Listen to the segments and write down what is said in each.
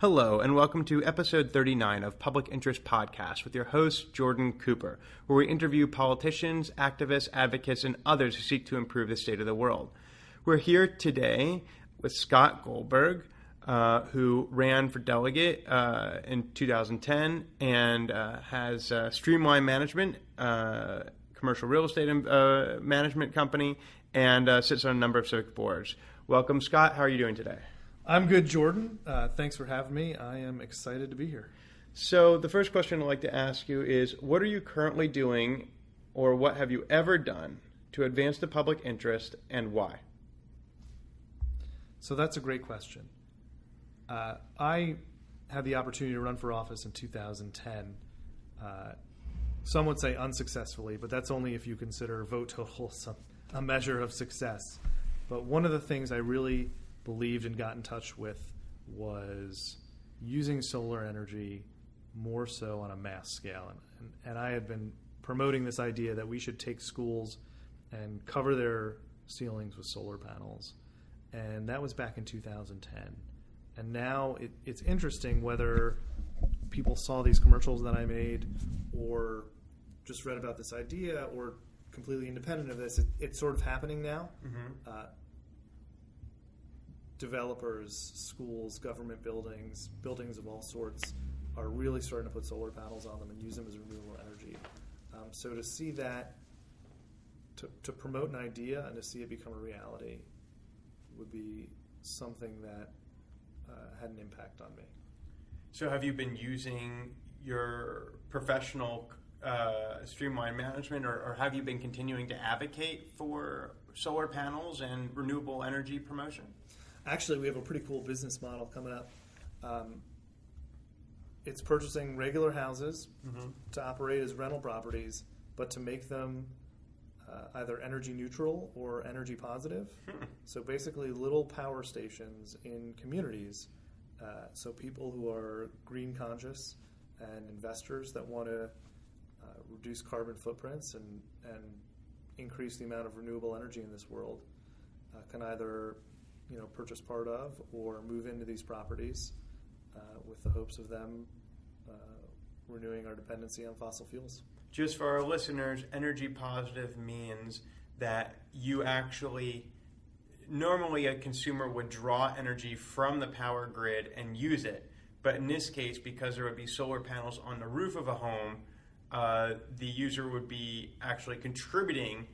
Hello, and welcome to episode 39 of Public Interest Podcast with your host, Jordan Cooper, where we interview politicians, activists, advocates, and others who seek to improve the state of the world. We're here today with Scott Goldberg, who ran for delegate in 2010 and has Streamlined Management, commercial real estate management company, and sits on a number of civic boards. Welcome, Scott. How are you doing today? I'm good, Jordan. Thanks for having me. I am excited to be here. So the first question I'd like to ask you is, what are you currently doing, or what have you ever done to advance the public interest, and why? So that's a great question. I had the opportunity to run for office in 2010. Some would say unsuccessfully, but that's only if you consider vote total a measure of success. But one of the things I really believed and got in touch with was using solar energy more so on a mass scale. And I had been promoting this idea that we should take schools and cover their ceilings with solar panels. And that was back in 2010. And now it's interesting whether people saw these commercials that I made or just read about this idea or completely independent of this. It's sort of happening now. Mm-hmm. Developers, schools, government buildings of all sorts are really starting to put solar panels on them and use them as renewable energy. So to see that, to promote an idea and to see it become a reality would be something that had an impact on me. So have you been using your professional streamlined management, or have you been continuing to advocate for solar panels and renewable energy promotion? Actually, we have a pretty cool business model coming up. It's purchasing regular houses to operate as rental properties, but to make them either energy neutral or energy positive. So basically little power stations in communities. So people who are green conscious and investors that want to reduce carbon footprints and increase the amount of renewable energy in this world can either purchase part of or move into these properties with the hopes of them renewing our dependency on fossil fuels. Just for our listeners, energy positive means that you actually, normally a consumer would draw energy from the power grid and use it. But in this case, because there would be solar panels on the roof of a home, the user would be actually contributing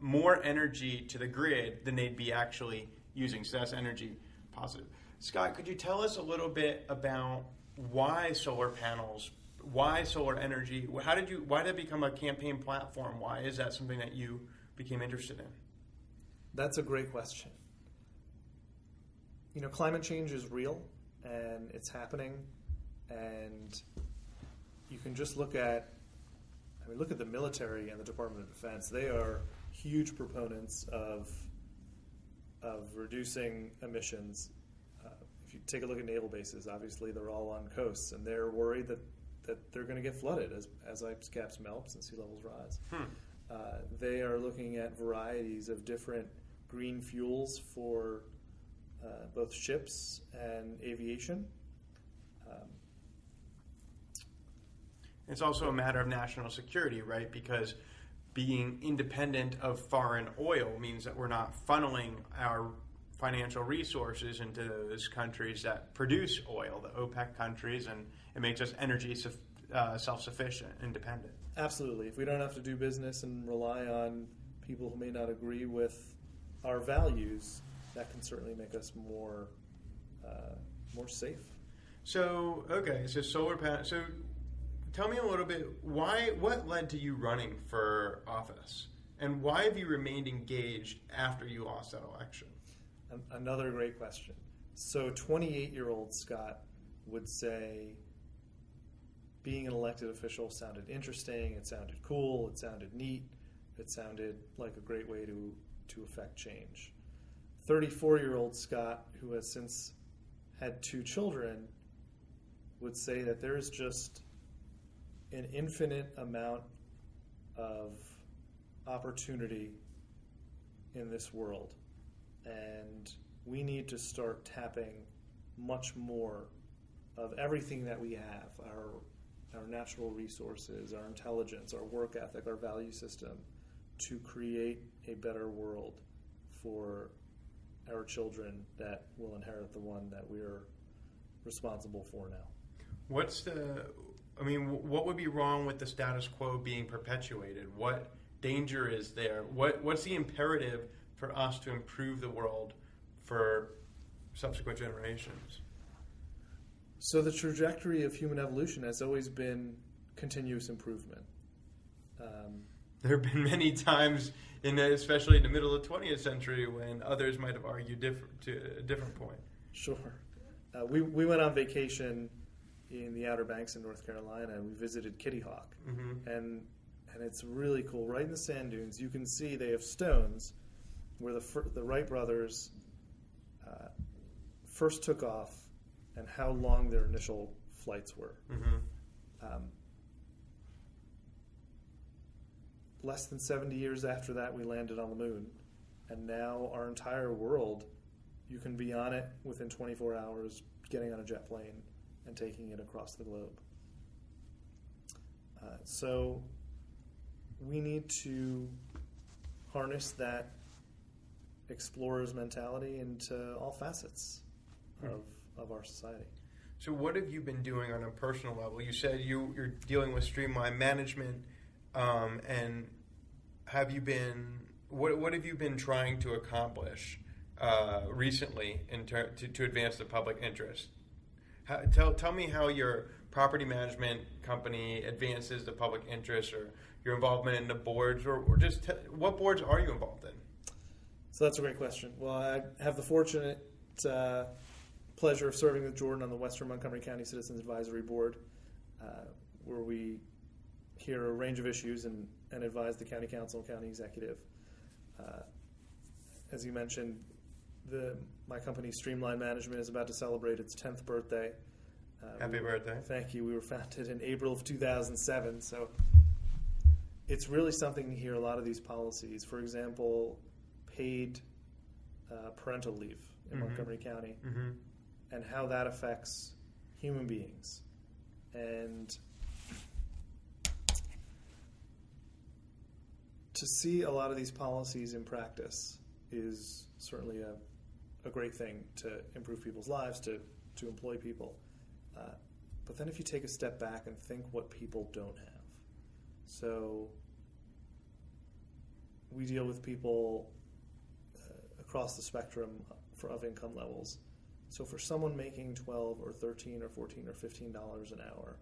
more energy to the grid than they'd be actually using. So that's energy positive. Scott, could you tell us a little bit about why solar panels, why solar energy? Why did it become a campaign platform? Why is that something that you became interested in? That's a great question. Climate change is real and it's happening, and you can just look at the military and the Department of Defense. They are huge proponents of reducing emissions. If you take a look at naval bases, obviously they're all on coasts, and they're worried that they're going to get flooded as ice caps melt and sea levels rise. They are looking at varieties of different green fuels for both ships and aviation. It's also a matter of national security, right? Because being independent of foreign oil means that we're not funneling our financial resources into those countries that produce oil, the OPEC countries, and it makes us energy self-sufficient, independent. Absolutely. If we don't have to do business and rely on people who may not agree with our values, that can certainly make us more safe. So, okay, so solar panels. So tell me a little bit, what led to you running for office? And why have you remained engaged after you lost that election? Another great question. So 28-year-old Scott would say being an elected official sounded interesting, it sounded cool, it sounded neat, it sounded like a great way to affect change. 34-year-old Scott, who has since had 2 children, would say that there is just an infinite amount of opportunity in this world, and we need to start tapping much more of everything that we have, our natural resources, our intelligence, our work ethic, our value system, to create a better world for our children that will inherit the one that we're responsible for now. What would be wrong with the status quo being perpetuated? What danger is there? What's the imperative for us to improve the world for subsequent generations? So the trajectory of human evolution has always been continuous improvement. There have been many times, especially in the middle of the 20th century, when others might have argued to a different point. Sure. We went on vacation in the Outer Banks in North Carolina, and we visited Kitty Hawk. Mm-hmm. And it's really cool. Right in the sand dunes, you can see they have stones where the Wright brothers first took off and how long their initial flights were. Mm-hmm. Less than 70 years after that, we landed on the moon. And now our entire world, you can be on it within 24 hours, getting on a jet plane and taking it across the globe. So we need to harness that explorer's mentality into all facets of our society. So what have you been doing on a personal level? You said you're dealing with Streamlined management, and have you been? What have you been trying to accomplish recently to advance the public interest? Tell me how your property management company advances the public interest, or your involvement in the boards, or just what boards are you involved in? So that's a great question. Well, I have the fortunate pleasure of serving with Jordan on the Western Montgomery County Citizens Advisory Board, where we hear a range of issues and advise the county council and county executive. As you mentioned, my company, Streamlined Management, is about to celebrate its 10th birthday. Happy birthday. Thank you. We were founded in April of 2007, so it's really something to hear a lot of these policies. For example, paid parental leave in Mm-hmm. Montgomery County, Mm-hmm. and how that affects human beings. And to see a lot of these policies in practice is certainly a great thing to improve people's lives, to employ people. But then if you take a step back and think what people don't have. So we deal with people across the spectrum of income levels. So for someone making $12 or $13 or $14 or $15 an hour,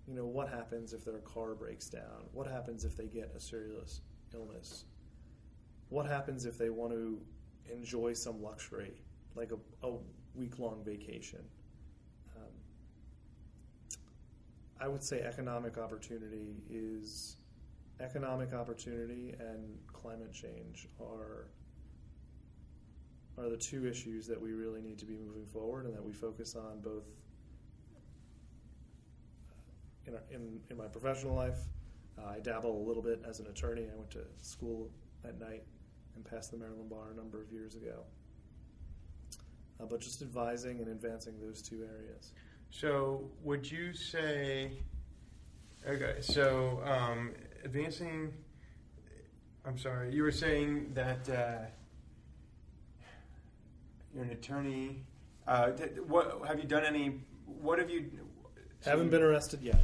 what happens if their car breaks down? What happens if they get a serious illness? What happens if they want to enjoy some luxury, like a week-long vacation? I would say economic opportunity and climate change are the two issues that we really need to be moving forward, and that we focus on both in my professional life. I dabble a little bit as an attorney. I went to school at night and passed the Maryland bar a number of years ago. But just advising and advancing those two areas. So would you say, advancing, I'm sorry, you were saying that you're an attorney. What have you done Haven't been arrested yet.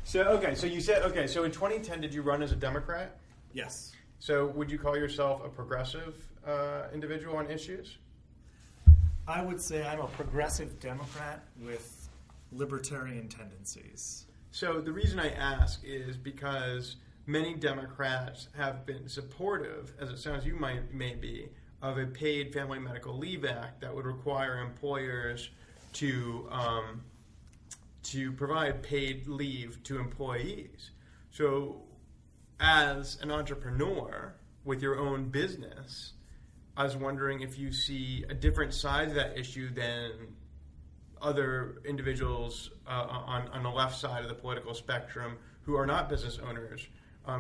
So you said, so in 2010, did you run as a Democrat? Yes. So would you call yourself a progressive individual on issues? I would say I'm a progressive Democrat with libertarian tendencies. So the reason I ask is because many Democrats have been supportive, as it sounds may be, of a paid Family Medical Leave Act that would require employers to provide paid leave to employees. So as an entrepreneur with your own business, I was wondering if you see a different side of that issue than other individuals on the left side of the political spectrum who are not business owners.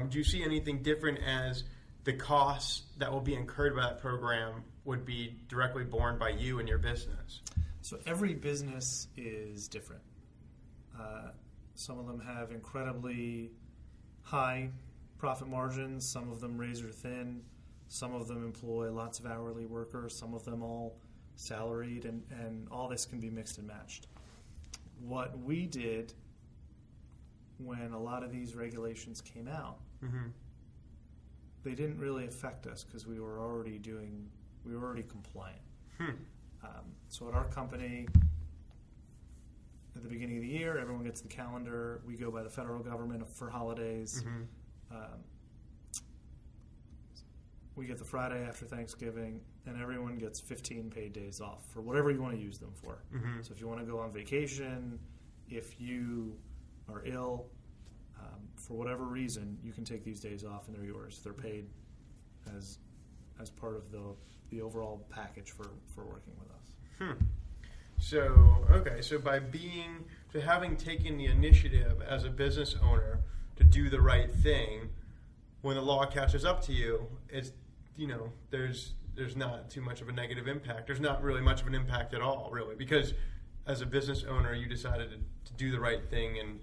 Do you see anything different as the costs that will be incurred by that program would be directly borne by you and your business? So every business is different. Some of them have incredibly high profit margins. Some of them razor thin. Some of them employ lots of hourly workers. Some of them all salaried, and all this can be mixed and matched. What we did when a lot of these regulations came out, they didn't really affect us because we were already compliant. So at our company, at the beginning of the year, everyone gets the calendar. We go by the federal government for holidays. We get the Friday after Thanksgiving, and everyone gets 15 paid days off for whatever you want to use them for. So if you want to go on vacation, if you are ill, for whatever reason, you can take these days off and they're yours. They're paid as part of the overall package for working with us. So having taken the initiative as a business owner to do the right thing, when the law catches up to you, it's there's not too much of a negative impact. There's not really much of an impact at all, really, because as a business owner, you decided to do the right thing, and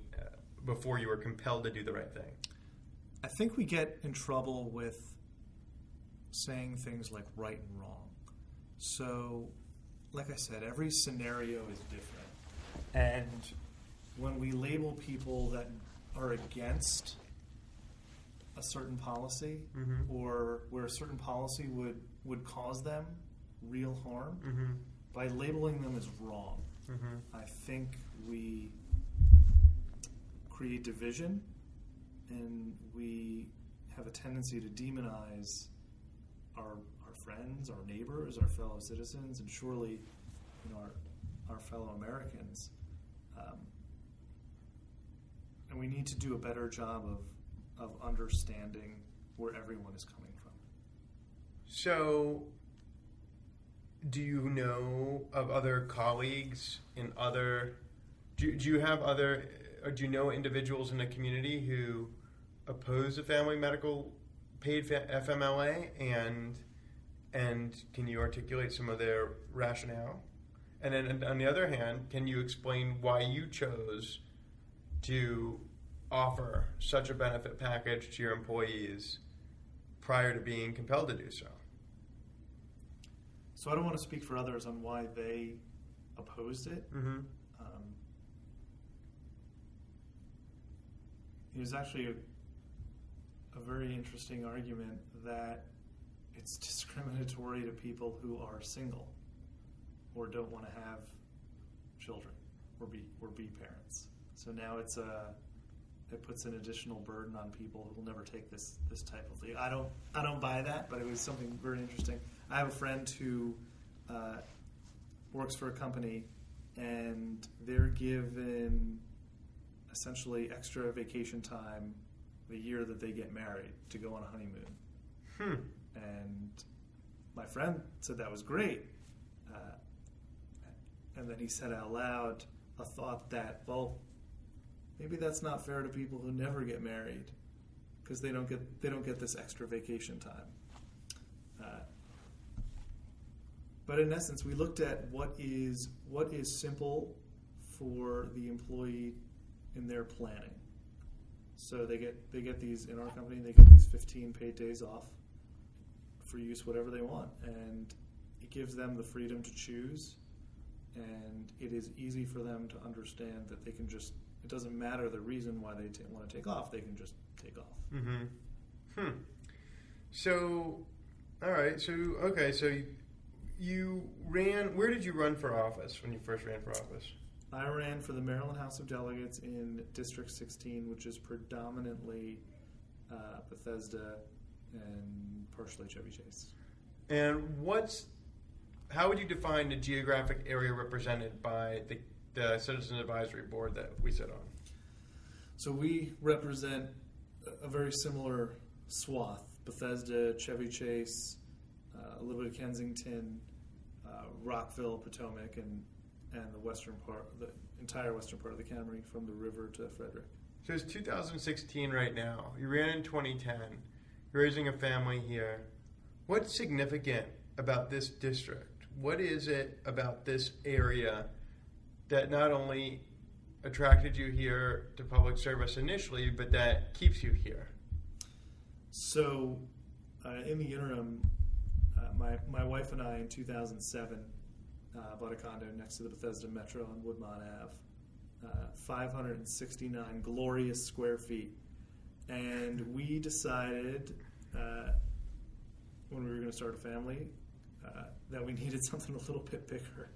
before you were compelled to do the right thing. I think we get in trouble with saying things like right and wrong. So, like I said, every scenario is different. And when we label people that are against a certain policy, or where a certain policy would cause them real harm, by labeling them as wrong, I think we create division, and we have a tendency to demonize our friends, our neighbors, our fellow citizens, and surely our fellow Americans. And we need to do a better job of understanding where everyone is coming from. So, do you know of other colleagues in other? Do you have other? Or do you know individuals in the community who oppose the family medical paid FMLA, and can you articulate some of their rationale? And then on the other hand, can you explain why you chose to offer such a benefit package to your employees prior to being compelled to do so? So I don't want to speak for others on why they opposed it. It was actually a very interesting argument that it's discriminatory to people who are single or don't want to have children or be parents. So now it puts an additional burden on people who will never take this type of leave. I don't buy that, but it was something very interesting. I have a friend who works for a company, and they're given essentially extra vacation time the year that they get married to go on a honeymoon. And my friend said that was great. And then he said out loud a thought that, well, maybe that's not fair to people who never get married because they don't get this extra vacation time. But in essence, we looked at what is simple for the employee in their planning. So they get these, in our company, they get these 15 paid days off for use whatever they want, and it gives them the freedom to choose, and it is easy for them to understand that they can just, it doesn't matter the reason why they want to take off, they can just take off. So, all right, so you ran, where did you run for office when you first ran for office? I ran for the Maryland House of Delegates in District 16, which is predominantly Bethesda and partially Chevy Chase. And how would you define the geographic area represented by the Citizen Advisory Board that we sit on? So we represent a very similar swath: Bethesda, Chevy Chase, a little bit of Kensington, Rockville, Potomac, and the western part, the entire western part of the county, from the river to Frederick. So it's 2016 right now. You ran in 2010. You're raising a family here. What's significant about this district? what is it about this area that not only attracted you here to public service initially, but that keeps you here? So, in the interim, my wife and I in 2007 bought a condo next to the Bethesda Metro on Woodmont Ave, 569 glorious square feet. And we decided when we were going to start a family that we needed something a little bit bigger.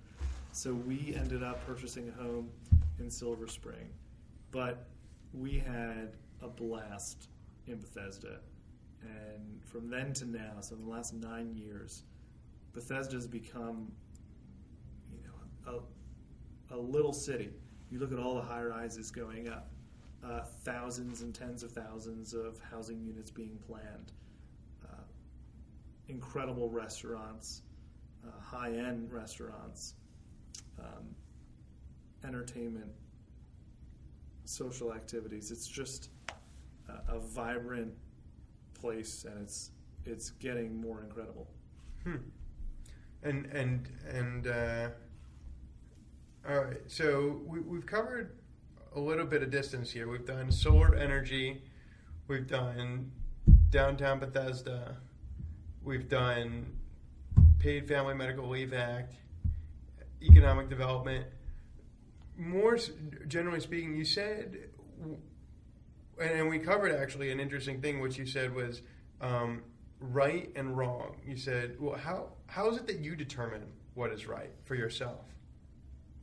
So we ended up purchasing a home in Silver Spring. But we had a blast in Bethesda. And from then to now, so in the last 9 years, Bethesda's become, a little city. You look at all the high-rises going up, thousands and tens of thousands of housing units being planned, incredible restaurants, high-end restaurants, entertainment, social activities. It's just a vibrant place, and it's getting more incredible. And all right, so we've covered a little bit of distance here. We've done solar energy, we've done downtown Bethesda, we've done paid Family Medical Leave Act, economic development. More generally speaking, you said, and we covered actually an interesting thing, which you said was right and wrong. You said, well, how is it that you determine what is right for yourself?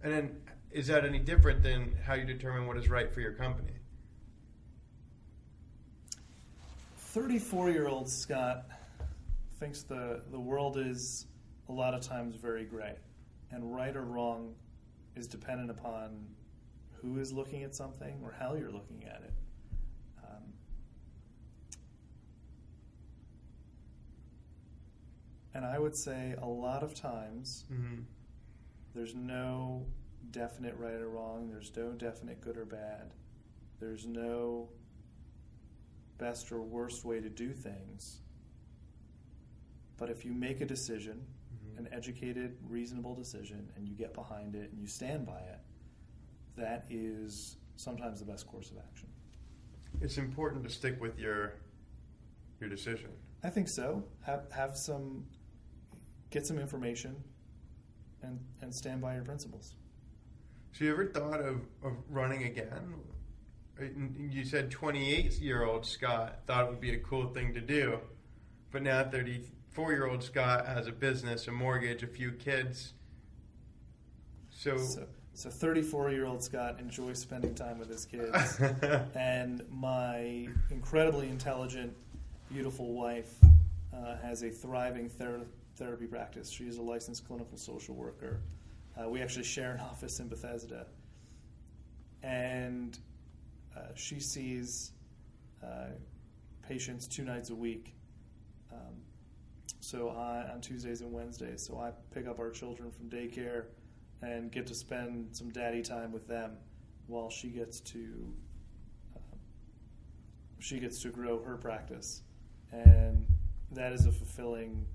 And then is that any different than how you determine what is right for your company? 34-year-old Scott thinks the world is a lot of times very gray, and right or wrong is dependent upon who is looking at something or how you're looking at it. And I would say a lot of times there's no definite right or wrong. There's no definite good or bad. There's no best or worst way to do things. But if you make a decision, an educated, reasonable decision, and you get behind it and you stand by it, that is sometimes the best course of action. It's important to stick with your decision. I think so. Get some information and stand by your principles. So you ever thought of running again? You said 28-year-old Scott thought it would be a cool thing to do, but now 34-year-old Scott has a business, a mortgage, a few kids. So 34-year-old Scott enjoys spending time with his kids. And my incredibly intelligent, beautiful wife has a thriving therapy practice. She is a licensed clinical social worker. We actually share an office in Bethesda. And she sees patients 2 nights a week. On Tuesdays and Wednesdays. So I pick up our children from daycare and get to spend some daddy time with them while she gets to grow her practice. And that is a fulfilling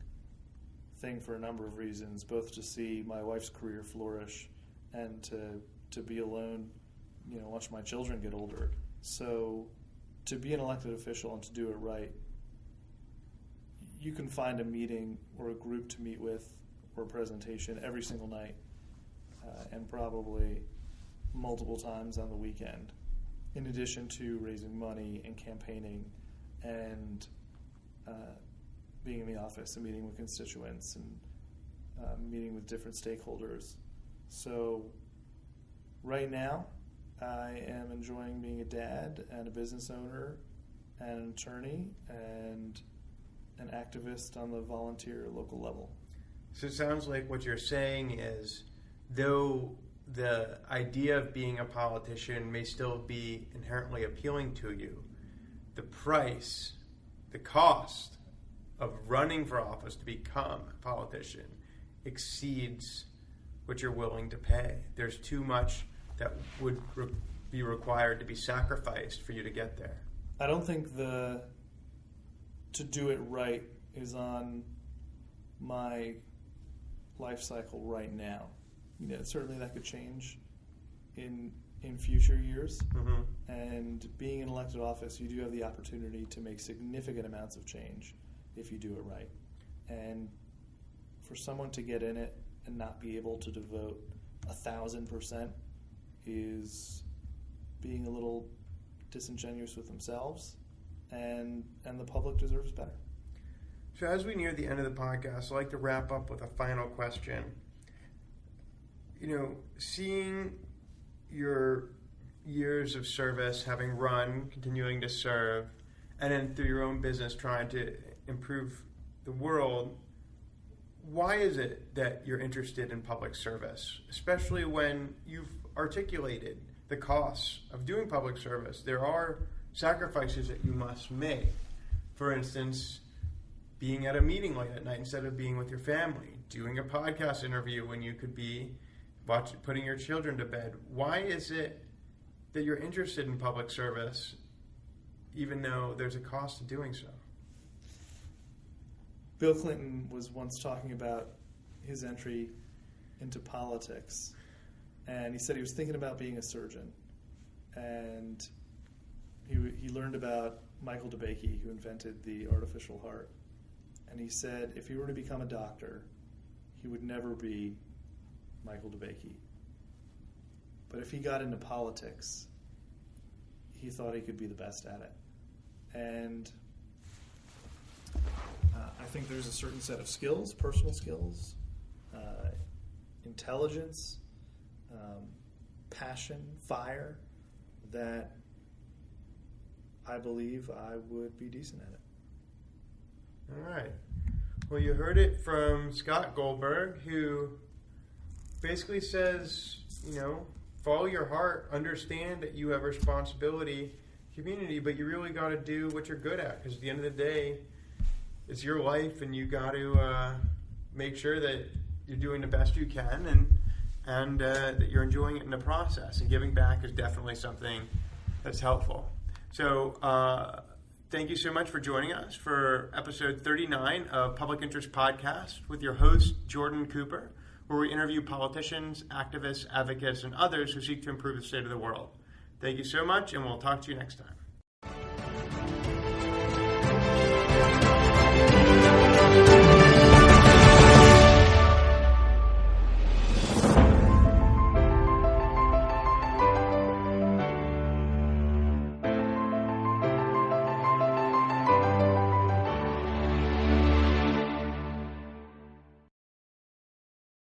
thing for a number of reasons, both to see my wife's career flourish and to be alone, watch my children get older. So to be an elected official and to do it right, you can find a meeting or a group to meet with or a presentation every single night and probably multiple times on the weekend, in addition to raising money and campaigning and being in the office and meeting with constituents and meeting with different stakeholders. So right now, I am enjoying being a dad and a business owner and an attorney and an activist on the volunteer local level. So it sounds like what you're saying is, though the idea of being a politician may still be inherently appealing to you, the price, the cost of running for office to become a politician exceeds what you're willing to pay. There's too much that would be required to be sacrificed for you to get there. I don't think to do it right is on my life cycle right now. Certainly that could change in future years. Mm-hmm. And being in elected office, you do have the opportunity to make significant amounts of change if you do it right. And for someone to get in it and not be able to devote 1,000% is being a little disingenuous with themselves, and the public deserves better. So as we near the end of the podcast, I'd like to wrap up with a final question. Seeing your years of service, having run, continuing to serve, and then through your own business trying to improve the world, why is it that you're interested in public service, especially when you've articulated the costs of doing public service? There are sacrifices that you must make. For instance, being at a meeting late at night instead of being with your family, doing a podcast interview when you could be putting your children to bed. Why is it that you're interested in public service, even though there's a cost to doing so? Bill Clinton was once talking about his entry into politics, and he said he was thinking about being a surgeon, and he learned about Michael DeBakey, who invented the artificial heart, and he said if he were to become a doctor, he would never be Michael DeBakey. But if he got into politics, he thought he could be the best at it. And I think there's a certain set of skills, personal skills, intelligence, passion, fire, that I believe I would be decent at it. All right. Well, you heard it from Scott Goldberg, who basically says, follow your heart, understand that you have responsibility, community, but you really got to do what you're good at, because at the end of the day, it's your life, and you got to make sure that you're doing the best you can, and that you're enjoying it in the process. And giving back is definitely something that's helpful. So thank you so much for joining us for episode 39 of Public Interest Podcast with your host, Jordan Cooper, where we interview politicians, activists, advocates, and others who seek to improve the state of the world. Thank you so much, and we'll talk to you next time.